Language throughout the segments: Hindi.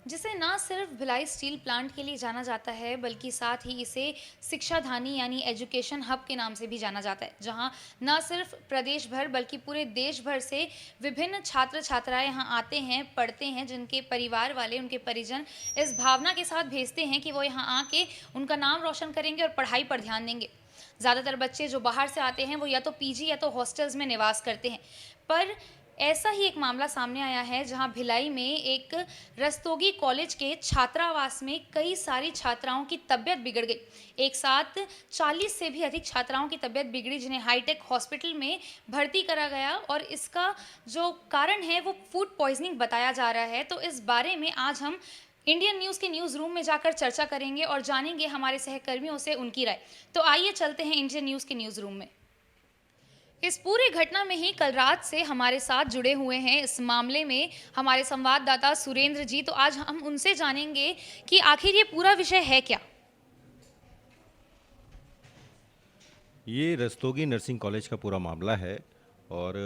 जिसे ना सिर्फ भिलाई स्टील प्लांट के लिए जाना जाता है बल्कि साथ ही इसे शिक्षाधानी यानी एजुकेशन हब के नाम से भी जाना जाता है, जहां ना सिर्फ प्रदेश भर बल्कि पूरे देश भर से विभिन्न छात्र छात्राएं यहां आते हैं, पढ़ते हैं, जिनके परिवार वाले, उनके परिजन इस भावना के साथ भेजते हैं कि वो यहाँ आके उनका नाम रोशन करेंगे और पढ़ाई पर ध्यान देंगे। ज़्यादातर बच्चे जो बाहर से आते हैं वो या तो पीजी या तो हॉस्टल्स में निवास करते हैं, पर ऐसा ही एक मामला सामने आया है जहां भिलाई में एक रस्तोगी कॉलेज के छात्रावास में कई सारी छात्राओं की तबीयत बिगड़ गई। एक साथ 40 से भी अधिक छात्राओं की तबीयत बिगड़ी, जिन्हें हाईटेक हॉस्पिटल में भर्ती करा गया और इसका जो कारण है वो फूड पॉइजनिंग बताया जा रहा है। तो इस बारे में आज हम इंडियन न्यूज़ के न्यूज़ रूम में जाकर चर्चा करेंगे और जानेंगे हमारे सहकर्मियों से उनकी राय। तो आइए चलते हैं इंडियन न्यूज़ के न्यूज़ रूम में। इस पूरी घटना में ही कल रात से हमारे साथ जुड़े हुए हैं इस मामले में हमारे संवाददाता सुरेंद्र जी। तो आज हम उनसे जानेंगे कि आखिर ये पूरा विषय है क्या। ये रस्तोगी नर्सिंग कॉलेज का पूरा मामला है और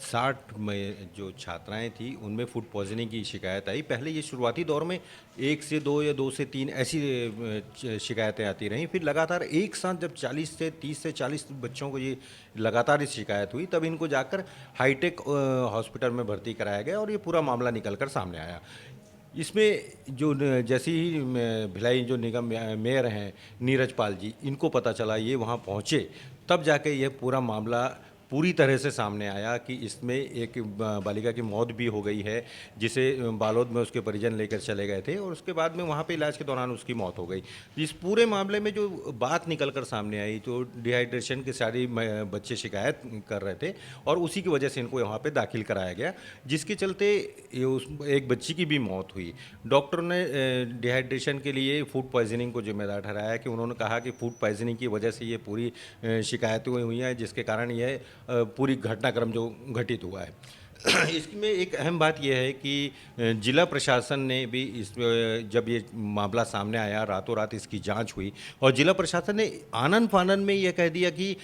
60 में जो छात्राएं थी उनमें फूड पॉइजनिंग की शिकायत आई। पहले ये शुरुआती दौर में 1 से 2 या 2 से 3 ऐसी शिकायतें आती रहीं। फिर लगातार एक साथ जब 40 से 30 से 40 बच्चों को ये लगातार इस शिकायत हुई, तब इनको जाकर हाईटेक हॉस्पिटल में भर्ती कराया गया और ये पूरा मामला निकल कर सामने आया। इसमें जो जैसे ही भिलाई जो निगम मेयर हैं नीरज पाल जी, इनको पता चला, ये वहाँ पहुँचे, तब जाके ये पूरा मामला पूरी तरह से सामने आया कि इसमें एक बालिका की मौत भी हो गई है, जिसे बालोद में उसके परिजन लेकर चले गए थे और उसके बाद में वहाँ पे इलाज के दौरान उसकी मौत हो गई। इस पूरे मामले में जो बात निकल कर सामने आई, तो डिहाइड्रेशन की सारी बच्चे शिकायत कर रहे थे और उसी की वजह से इनको यहाँ पे दाखिल कराया गया, जिसके चलते उस एक बच्ची की भी मौत हुई। डॉक्टर ने डिहाइड्रेशन के लिए फूड पॉइजनिंग को जिम्मेदार ठहराया कि उन्होंने कहा कि फूड पॉइजनिंग की वजह से ये पूरी शिकायतें हुई हैं, जिसके कारण यह पूरी घटनाक्रम जो घटित हुआ है। इसमें एक अहम बात यह है कि जिला प्रशासन ने भी जब ये मामला सामने आया, रातों रात इसकी जांच हुई और जिला प्रशासन ने आनन फानन में यह कह दिया कि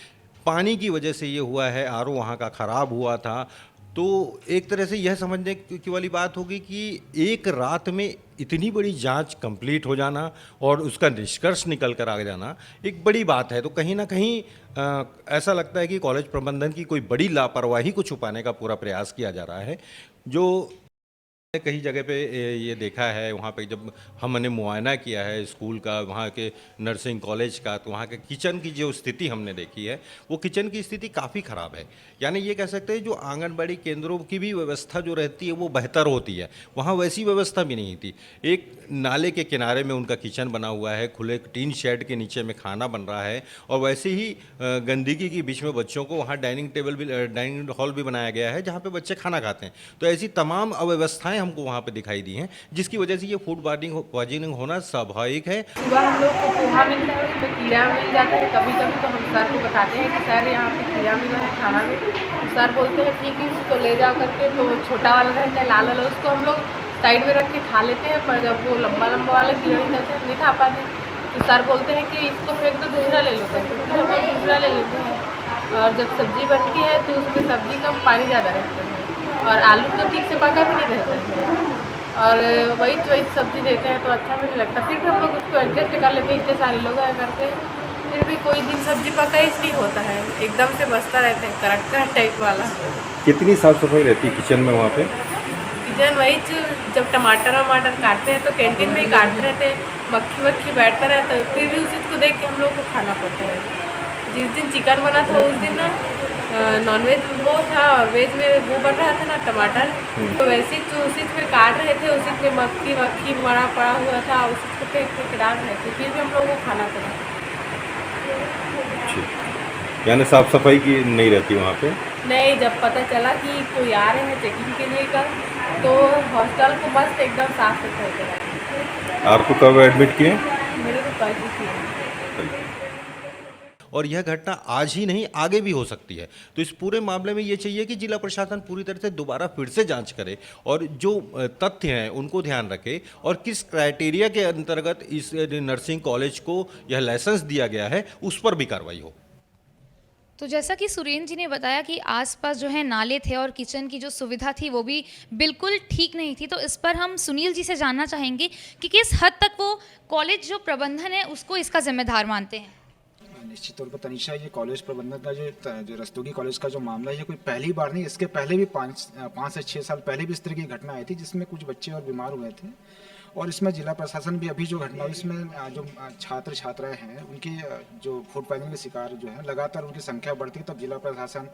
पानी की वजह से ये हुआ है, आरओ वहाँ का ख़राब हुआ था। तो एक तरह से यह समझने की वाली बात होगी कि एक रात में इतनी बड़ी जांच कंप्लीट हो जाना और उसका निष्कर्ष निकल कर आ जाना एक बड़ी बात है। तो कहीं ना कहीं ऐसा लगता है कि कॉलेज प्रबंधन की कोई बड़ी लापरवाही को छुपाने का पूरा प्रयास किया जा रहा है। जो कई जगह पे ये देखा है, वहाँ पे जब हमने मुआयना किया है स्कूल का, वहाँ के नर्सिंग कॉलेज का, तो वहाँ के किचन की जो स्थिति हमने देखी है, वो किचन की स्थिति काफ़ी ख़राब है। यानी ये कह सकते हैं जो आंगनबाड़ी केंद्रों की भी व्यवस्था जो रहती है वो बेहतर होती है, वहाँ वैसी व्यवस्था भी नहीं थी। एक नाले के किनारे में उनका किचन बना हुआ है, खुले टीन शेड के नीचे में खाना बन रहा है और वैसे ही गंदगी के बीच में बच्चों को वहाँ डाइनिंग हॉल भी बनाया गया है जहाँ पे बच्चे खाना खाते हैं। तो ऐसी तमाम अव्यवस्थाएं हमको वहाँ पे दिखाई दी हैं, जिसकी वजह से ये फूड पॉइजनिंग होना स्वाभाविक है। सुबह हम लोग को पोहा मिलता है, उसमें कीड़ा मिल जाता है। कभी कभी तो हम सर को बताते हैं कि सर यहाँ पे कीड़ा मिला है खाना में, तो सर बोलते हैं ठीक है, उसको ले जा करके, तो छोटा वाला रहता है लाल वाला, उसको हम लोग साइड में रख के खा लेते हैं। पर जब वो लंबा लंबा वाला कीड़ा निकलता है नहीं खा पाते, तो सर बोलते हैं कि इसको फेंक दो, दूसरा ले लो करके, फिर हम लोग दूसरा ले लेते हैं। और जब सब्जी बनती है तो उसमें सब्जी का पानी ज़्यादा रहता है और आलू तो ठीक से पका भी नहीं रहता है और वही सब्जी देते हैं तो अच्छा भी नहीं लगता। फिर भी हम लोग उसको एडजस्ट कर लेते हैं, इतने सारे लोग आए करके, फिर भी कोई दिन सब्जी पका इसलिए होता है, एकदम से बसता रहता है करक्का टाइप वाला। कितनी साफ सफाई रहती है किचन में वहाँ पे? किचन वही जब टमाटर वमाटर काटते हैं तो कैंटीन में ही काटते रहते हैं, मक्खी वक्खी बैठता रहता है, फिर भी उस चीज़ को देख के हम लोग को खाना पड़ता है। जिस दिन चिकन बना था उस दिन ना नॉनवेज वो था और वेज में वो बन रहा था ना टमाटर, तो वैसे ही तो उसी में काट रहे थे, उसी में मक्खी वक्खी बड़ा पड़ा हुआ था, उसी को फेंक फेंक डाल रहे थे, फिर भी हम लोग को खाना पड़ा। यानी साफ सफाई की नहीं रहती वहाँ पे? नहीं, जब पता चला कि कोई आ रहे हैं चेकिंग के लिए कल, तो हॉस्टल को मस्त एकदम साफ सफाई करा। आपको कब एडमिट किए? मेरे को कल ही किया। और यह घटना आज ही नहीं, आगे भी हो सकती है। तो इस पूरे मामले में ये चाहिए कि जिला प्रशासन पूरी तरह से दोबारा फिर से जांच करे और जो तथ्य हैं उनको ध्यान रखे और किस क्राइटेरिया के अंतर्गत इस नर्सिंग कॉलेज को यह लाइसेंस दिया गया है उस पर भी कार्रवाई हो। तो जैसा कि सुरेंद्र जी ने बताया कि आसपास जो है नाले थे और किचन की जो सुविधा थी वो भी बिल्कुल ठीक नहीं थी, तो इस पर हम सुनील जी से जानना चाहेंगे कि किस हद तक वो कॉलेज जो प्रबंधन है उसको इसका जिम्मेदार मानते हैं। निश्चित तौर पर तनिषा, ये कॉलेज प्रबंधन का जो रस्तोगी कॉलेज का जो मामला है, ये कोई पहली बार नहीं, इसके पहले भी 5 से 6 साल पहले भी इस तरह की घटना आई थी जिसमें कुछ बच्चे और बीमार हुए थे। और इसमें जिला प्रशासन भी अभी जो घटना हुई इसमें जो छात्र छात्राएं हैं उनकी जो फूड पॉइजनिंग के शिकार जो है लगातार उनकी संख्या बढ़ती है, तब जिला प्रशासन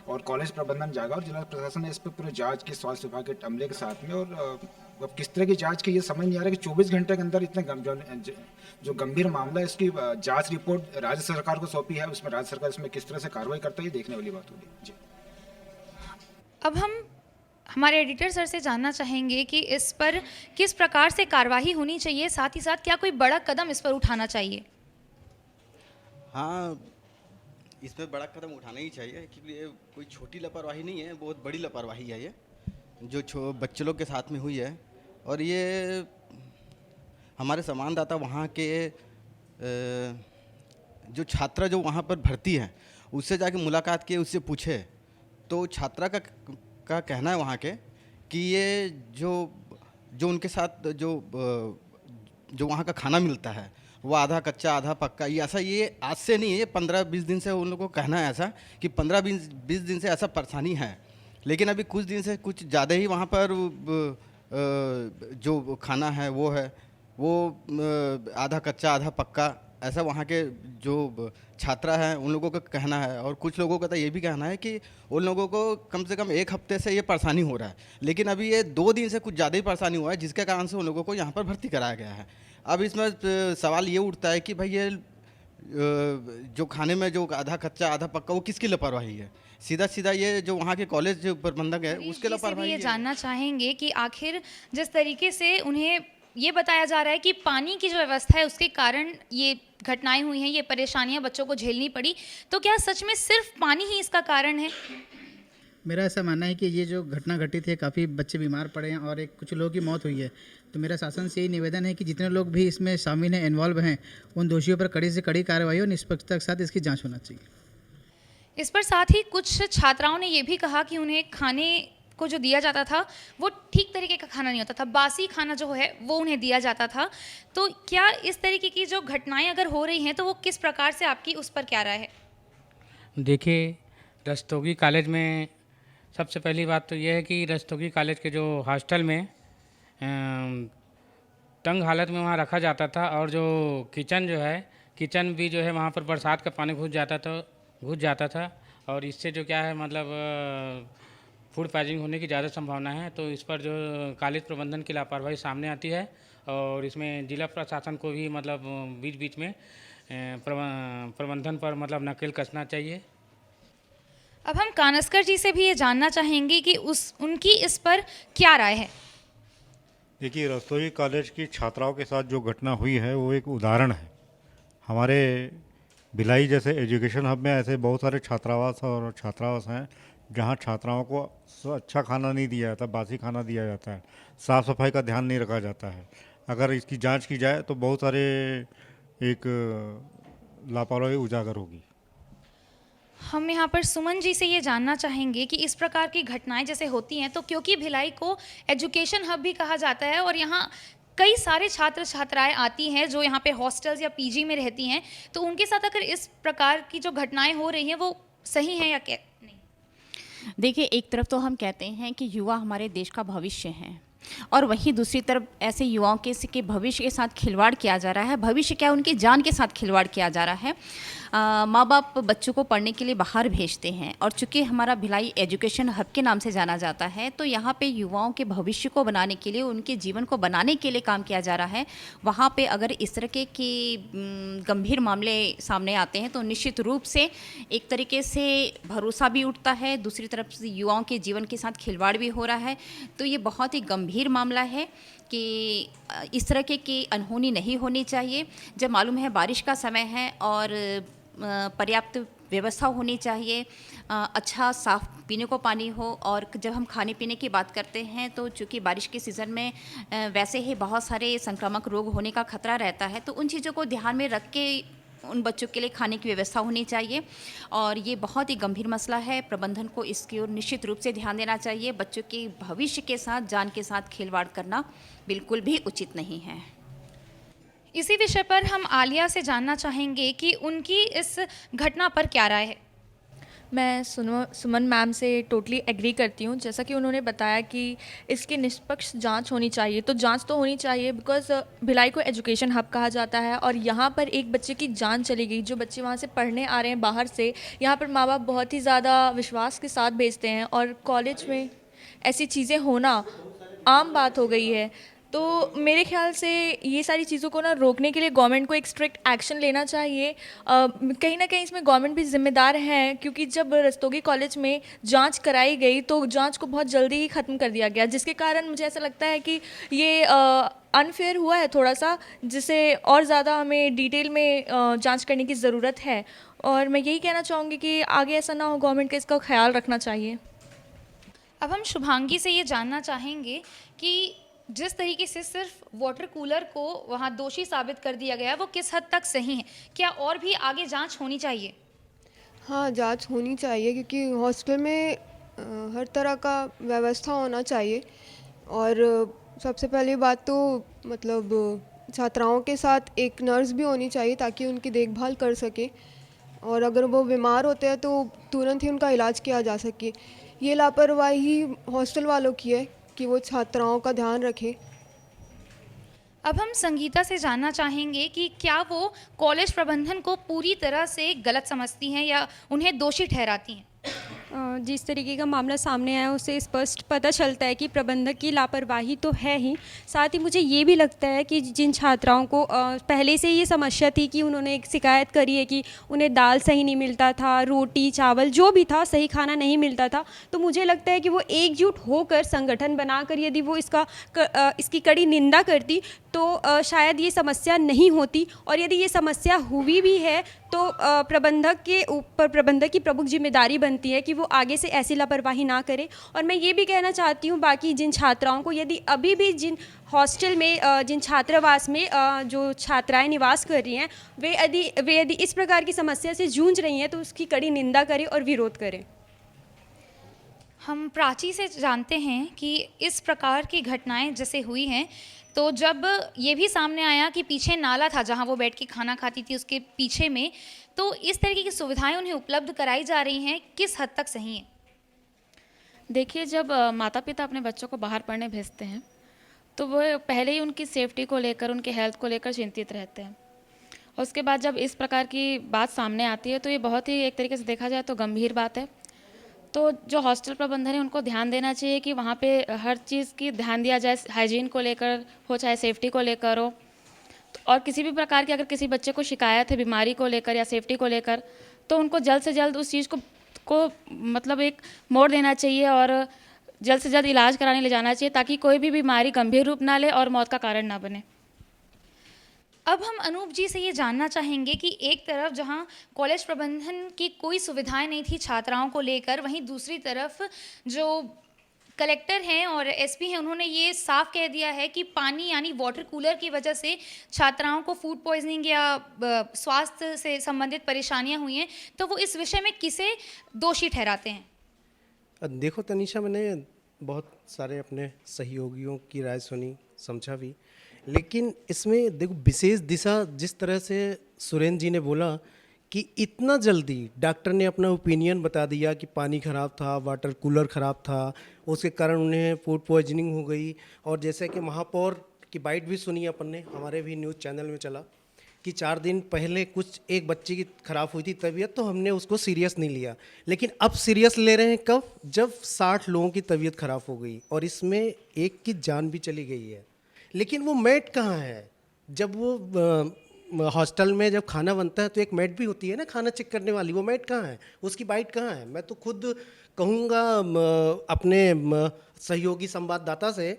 और कॉलेज प्रबंधन जागा और जिला प्रशासन ने इस पर पूरे जांच की स्वास्थ्य विभाग के अमले के साथ में। और अब किस तरह की जांच की ये समझ नहीं आ रहा कि 24 घंटे के अंदर इतने जो गंभीर मामला है इसकी जांच रिपोर्ट राज्य सरकार को सौंपी है, उसमें राज्य सरकार इसमें किस तरह से कार्रवाई करता है ये देखने वाली बात होगी जी। अब हम हमारे एडिटर सर से जानना चाहेंगे कि इस पर किस प्रकार से कार्रवाई होनी चाहिए, साथ ही साथ क्या कोई बड़ा कदम इस पर उठाना चाहिए। हाँ, इसमें बड़ा कदम उठाना ही चाहिए क्योंकि ये कोई छोटी लापरवाही नहीं है, बहुत बड़ी लापरवाही है ये जो बच्चे लोग के साथ में हुई है। और ये हमारे संवाददाता वहाँ के जो छात्रा जो वहाँ पर भर्ती हैं उससे जाके मुलाकात किए, उससे पूछे तो छात्रा का कहना है वहाँ के कि ये जो उनके साथ जो वहाँ का खाना मिलता है वो आधा कच्चा आधा पक्का, ये ऐसा ये आज से नहीं है, ये 15-20 दिन से उन लोगों को कहना है ऐसा कि 15-20 दिन से ऐसा परेशानी है। लेकिन अभी कुछ दिन से कुछ ज़्यादा ही वहाँ पर जो खाना है वो आधा कच्चा आधा पक्का ऐसा वहाँ के जो छात्रा हैं उन लोगों का कहना है। और कुछ लोगों का तो ये भी कहना है कि उन लोगों को कम से कम 1 हफ्ते से ये परेशानी हो रहा है, लेकिन अभी ये 2 दिन से कुछ ज़्यादा ही परेशानी हुआ है जिसके कारण से उन लोगों को यहाँ पर भर्ती कराया गया है। अब इसमें सवाल ये उठता है कि भाई ये जो खाने में जो आधा कच्चा आधा पक्का वो किसकी लापरवाही है? सीधा ये जो वहाँ के कॉलेज प्रबंधक है उसके लापरवाही ये है। जानना चाहेंगे कि आखिर जिस तरीके से उन्हें ये बताया जा रहा है कि पानी की जो व्यवस्था है उसके कारण ये घटनाएं हुई हैं, ये परेशानियां बच्चों को झेलनी पड़ी, तो क्या सच में सिर्फ पानी ही इसका कारण है? मेरा ऐसा मानना है कि ये जो घटना घटी थी, काफ़ी बच्चे बीमार पड़े हैं और कुछ लोगों की मौत हुई है। तो मेरा शासन से यही निवेदन है कि जितने लोग भी इसमें शामिल हैं, इन्वॉल्व हैं, उन दोषियों पर कड़ी से कड़ी कार्रवाई और निष्पक्षता के साथ इसकी जांच होना चाहिए। इस पर साथ ही कुछ छात्राओं ने ये भी कहा कि उन्हें खाने को जो दिया जाता था वो ठीक तरीके का खाना नहीं होता था, बासी खाना जो है वो उन्हें दिया जाता था। तो क्या इस तरीके की जो घटनाएं अगर हो रही हैं तो वो किस प्रकार से, आपकी उस पर क्या राय है? देखिए, रस्तोगी कॉलेज में सबसे पहली बात तो यह है कि रस्तोगी कॉलेज के जो हॉस्टल में तंग हालत में वहाँ रखा जाता था और जो किचन भी जो है वहाँ पर बरसात का पानी घुस जाता था और इससे जो क्या है मतलब फूड पॉइजनिंग होने की ज़्यादा संभावना है। तो इस पर जो कॉलेज प्रबंधन की लापरवाही सामने आती है और इसमें जिला प्रशासन को भी मतलब बीच में प्रबंधन पर मतलब नकेल कसना चाहिए। अब हम कानस्कर जी से भी ये जानना चाहेंगे कि उनकी इस पर क्या राय है। देखिए, रस्तोगी कॉलेज की छात्राओं के साथ जो घटना हुई है वो एक उदाहरण है। हमारे भिलाई जैसे एजुकेशन हब में ऐसे बहुत सारे छात्रावास हैं जहां छात्राओं को अच्छा खाना नहीं दिया जाता, बासी खाना दिया जाता है, साफ़ सफाई का ध्यान नहीं रखा जाता है। अगर इसकी जांच की जाए तो बहुत सारे एक लापरवाही उजागर होगी। हम यहाँ पर सुमन जी से ये जानना चाहेंगे कि इस प्रकार की घटनाएं जैसे होती हैं तो क्योंकि भिलाई को एजुकेशन हब भी कहा जाता है और यहाँ कई सारे छात्र छात्राएं आती हैं जो यहाँ पे हॉस्टल्स या पीजी में रहती हैं, तो उनके साथ अगर इस प्रकार की जो घटनाएं हो रही हैं वो सही हैं या क्या नहीं? देखिए, एक तरफ तो हम कहते हैं कि युवा हमारे देश का भविष्य हैं और वहीं दूसरी तरफ ऐसे युवाओं के भविष्य के साथ खिलवाड़ किया जा रहा है। भविष्य क्या, उनकी जान के साथ खिलवाड़ किया जा रहा है। माँ बाप बच्चों को पढ़ने के लिए बाहर भेजते हैं और चूँकि हमारा भिलाई एजुकेशन हब के नाम से जाना जाता है तो यहाँ पे युवाओं के भविष्य को बनाने के लिए, उनके जीवन को बनाने के लिए काम किया जा रहा है। वहाँ पे अगर इस तरह के गंभीर मामले सामने आते हैं तो निश्चित रूप से एक तरीके से भरोसा भी उठता है, दूसरी तरफ से युवाओं के जीवन के साथ खिलवाड़ भी हो रहा है। तो ये बहुत ही गंभीर मामला है कि इस तरह की अनहोनी नहीं होनी चाहिए। जब मालूम है बारिश का समय है और पर्याप्त व्यवस्था होनी चाहिए, अच्छा साफ़ पीने को पानी हो। और जब हम खाने पीने की बात करते हैं तो चूँकि बारिश के सीज़न में वैसे ही बहुत सारे संक्रामक रोग होने का खतरा रहता है, तो उन चीज़ों को ध्यान में रख के उन बच्चों के लिए खाने की व्यवस्था होनी चाहिए और ये बहुत ही गंभीर मसला है। प्रबंधन को इसकी ओर निश्चित रूप से ध्यान देना चाहिए। बच्चों के भविष्य के साथ, जान के साथ खिलवाड़ करना बिल्कुल भी उचित नहीं है। इसी विषय पर हम आलिया से जानना चाहेंगे कि उनकी इस घटना पर क्या राय है। मैं सुमन मैम से टोटली एग्री करती हूँ। जैसा कि उन्होंने बताया कि इसकी निष्पक्ष जांच होनी चाहिए, तो जांच तो होनी चाहिए बिकॉज़ भिलाई को एजुकेशन हब कहा जाता है और यहाँ पर एक बच्चे की जान चली गई। जो बच्चे वहाँ से पढ़ने आ रहे हैं बाहर से, यहाँ पर माँ बाप बहुत ही ज़्यादा विश्वास के साथ भेजते हैं और कॉलेज में ऐसी चीज़ें होना आम बात हो गई है। तो मेरे ख्याल से ये सारी चीज़ों को ना रोकने के लिए गवर्नमेंट को एक स्ट्रिक्ट एक्शन लेना चाहिए। कहीं ना कहीं इसमें गवर्नमेंट भी जिम्मेदार है, क्योंकि जब रस्तोगी कॉलेज में जांच कराई गई तो जांच को बहुत जल्दी ही ख़त्म कर दिया गया, जिसके कारण मुझे ऐसा लगता है कि ये अनफेयर हुआ है थोड़ा सा, जिसे और ज़्यादा हमें डिटेल में जांच करने की ज़रूरत है। और मैं यही कहना चाहूँगी कि आगे ऐसा ना हो, गवर्नमेंट को इसका ख्याल रखना चाहिए। अब हम शुभांगी से ये जानना चाहेंगे कि जिस तरीके से सिर्फ वाटर कूलर को वहाँ दोषी साबित कर दिया गया, वो किस हद तक सही है? क्या और भी आगे जांच होनी चाहिए? हाँ, जांच होनी चाहिए क्योंकि हॉस्टल में हर तरह का व्यवस्था होना चाहिए। और सबसे पहली बात तो मतलब छात्राओं के साथ एक नर्स भी होनी चाहिए ताकि उनकी देखभाल कर सके, और अगर वो बीमार होते हैं तो तुरंत ही उनका इलाज किया जा सके। ये लापरवाही हॉस्टल वालों की है कि वो छात्राओं का ध्यान रखें। अब हम संगीता से जानना चाहेंगे कि क्या वो कॉलेज प्रबंधन को पूरी तरह से गलत समझती हैं या उन्हें दोषी ठहराती हैं? जिस तरीके का मामला सामने आया उससे स्पष्ट पता चलता है कि प्रबंधक की लापरवाही तो है ही, साथ ही मुझे ये भी लगता है कि जिन छात्राओं को पहले से ये समस्या थी कि उन्होंने एक शिकायत करी है कि उन्हें दाल सही नहीं मिलता था, रोटी चावल जो भी था सही खाना नहीं मिलता था, तो मुझे लगता है कि वो एकजुट होकर संगठन बनाकर यदि वो इसकी कड़ी निंदा करती तो शायद ये समस्या नहीं होती। और यदि ये समस्या हुई भी है तो प्रबंधक के ऊपर, प्रबंधक की प्रमुख जिम्मेदारी बनती है कि वो आगे से ऐसी लापरवाही ना करे। और मैं ये भी कहना चाहती हूँ बाकी जिन छात्राओं को, यदि अभी भी जिन हॉस्टल में, जिन छात्रावास में जो छात्राएं निवास कर रही हैं, वे यदि इस प्रकार की समस्या से जूझ रही हैं तो उसकी कड़ी निंदा करें और विरोध करें। हम प्राची से जानते हैं कि इस प्रकार की घटनाएं जैसे हुई हैं, तो जब ये भी सामने आया कि पीछे नाला था जहां वो बैठ के खाना खाती थी, उसके पीछे में, तो इस तरीके की सुविधाएं उन्हें उपलब्ध कराई जा रही हैं, किस हद तक सही हैं? देखिए, जब माता पिता अपने बच्चों को बाहर पढ़ने भेजते हैं तो वो पहले ही उनकी सेफ्टी को लेकर, उनके हेल्थ को लेकर चिंतित रहते हैं। और उसके बाद जब इस प्रकार की बात सामने आती है तो ये बहुत ही, एक तरीके से देखा जाए तो गंभीर बात है। तो जो हॉस्टल प्रबंधन है उनको ध्यान देना चाहिए कि वहाँ पे हर चीज़ की ध्यान दिया जाए, हाइजीन को लेकर हो चाहे सेफ्टी को लेकर हो। और किसी भी प्रकार की अगर किसी बच्चे को शिकायत है बीमारी को लेकर या सेफ्टी को लेकर, तो उनको जल्द से जल्द उस चीज़ को मतलब एक मोड़ देना चाहिए और जल्द से जल्द इलाज कराने ले जाना चाहिए, ताकि कोई भी बीमारी गंभीर रूप ना ले और मौत का कारण ना बने। अब हम अनूप जी से ये जानना चाहेंगे कि एक तरफ जहां कॉलेज प्रबंधन की कोई सुविधाएं नहीं थी छात्राओं को लेकर, वहीं दूसरी तरफ जो कलेक्टर हैं और एसपी हैं, उन्होंने ये साफ कह दिया है कि पानी यानी वाटर कूलर की वजह से छात्राओं को फूड पॉइजनिंग या स्वास्थ्य से संबंधित परेशानियां हुई हैं, तो वो इस विषय में किसे दोषी ठहराते हैं? देखो तनीषा, मैंने बहुत सारे अपने सहयोगियों की राय सुनी, समझा भी, लेकिन इसमें देखो विशेष दिशा जिस तरह से सुरेंद्र जी ने बोला कि इतना जल्दी डॉक्टर ने अपना ओपिनियन बता दिया कि पानी ख़राब था, वाटर कूलर ख़राब था, उसके कारण उन्हें फूड पॉइजनिंग हो गई। और जैसे कि महापौर की बाइट भी सुनी अपन ने, हमारे भी न्यूज़ चैनल में चला कि 4 दिन पहले एक बच्चे की ख़राब हुई थी तबीयत, तो हमने उसको सीरियस नहीं लिया, लेकिन अब सीरियस ले रहे हैं कब? जब 60 लोगों की तबीयत ख़राब हो गई और इसमें एक की जान भी चली गई है। लेकिन वो मैट कहाँ है? जब वो हॉस्टल में जब खाना बनता है तो एक मैट भी होती है ना खाना चेक करने वाली, वो मैट कहाँ है? उसकी बाइट कहाँ है? मैं तो खुद कहूँगा अपने सहयोगी संवाददाता से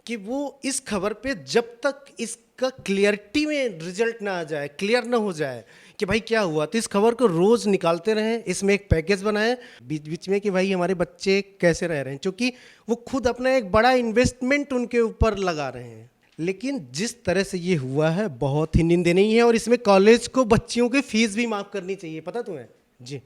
कि वो इस खबर पे जब तक इसका क्लियरिटी में रिजल्ट ना आ जाए, क्लियर ना हो जाए कि भाई क्या हुआ, तो इस खबर को रोज़ निकालते रहें, इसमें एक पैकेज बनाएं बीच बीच में कि भाई हमारे बच्चे कैसे रह रहे हैं, क्योंकि वो खुद अपना एक बड़ा इन्वेस्टमेंट उनके ऊपर लगा रहे हैं। लेकिन जिस तरह से ये हुआ है बहुत ही निंदनीय है, और इसमें कॉलेज को बच्चियों की फीस भी माफ़ करनी चाहिए, पता तुम्हें जी।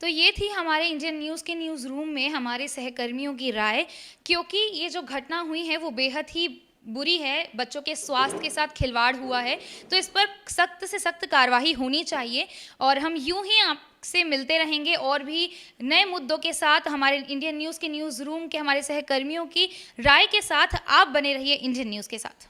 तो ये थी हमारे इंडियन न्यूज़ के न्यूज़ रूम में हमारे सहकर्मियों की राय, क्योंकि ये जो घटना हुई है वो बेहद ही बुरी है, बच्चों के स्वास्थ्य के साथ खिलवाड़ हुआ है, तो इस पर सख्त से सख्त कार्रवाई होनी चाहिए। और हम यूं ही आपसे मिलते रहेंगे और भी नए मुद्दों के साथ। हमारे इंडियन न्यूज़ के न्यूज़ रूम के हमारे सहकर्मियों की राय के साथ आप बने रहिए इंडियन न्यूज़ के साथ।